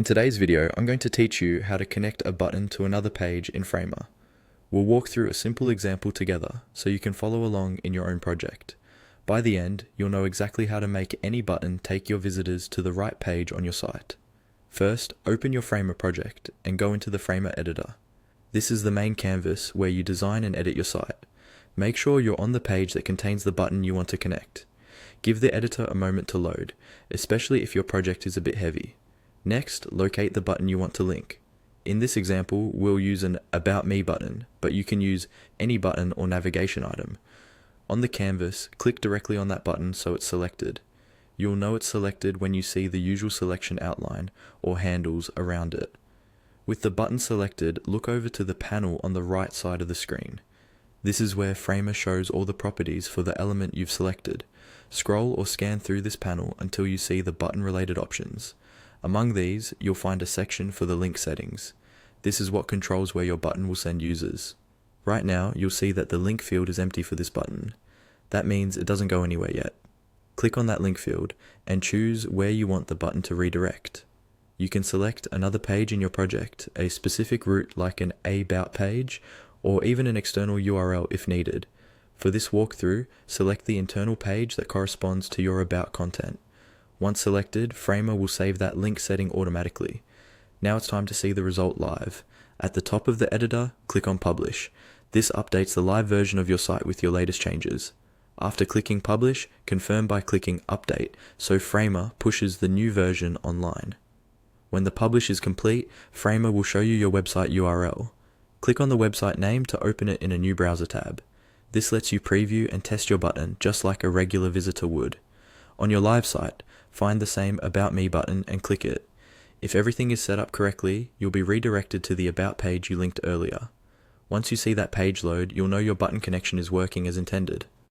In today's video, I'm going to teach you how to connect a button to another page in Framer. We'll walk through a simple example together so you can follow along in your own project. By the end, you'll know exactly how to make any button take your visitors to the right page on your site. First, open your Framer project and go into the Framer editor. This is the main canvas where you design and edit your site. Make sure you're on the page that contains the button you want to connect. Give the editor a moment to load, especially if your project is a bit heavy. Next, locate the button you want to link. In this example, we'll use an About Me button, but you can use any button or navigation item. On the canvas, click directly on that button so it's selected. You'll know it's selected when you see the usual selection outline or handles around it. With the button selected, look over to the panel on the right side of the screen. This is where Framer shows all the properties for the element you've selected. Scroll or scan through this panel until you see the button-related options. Among these, you'll find a section for the link settings. This is what controls where your button will send users. Right now, you'll see that the link field is empty for this button. That means it doesn't go anywhere yet. Click on that link field and choose where you want the button to redirect. You can select another page in your project, a specific route like an About page, or even an external URL if needed. For this walkthrough, select the internal page that corresponds to your About content. Once selected, Framer will save that link setting automatically. Now it's time to see the result live. At the top of the editor, click on Publish. This updates the live version of your site with your latest changes. After clicking Publish, confirm by clicking Update, so Framer pushes the new version online. When the publish is complete, Framer will show you your website URL. Click on the website name to open it in a new browser tab. This lets you preview and test your button just like a regular visitor would. On your live site, find the same About Me button and click it. If everything is set up correctly, you'll be redirected to the About page you linked earlier. Once you see that page load, you'll know your button connection is working as intended.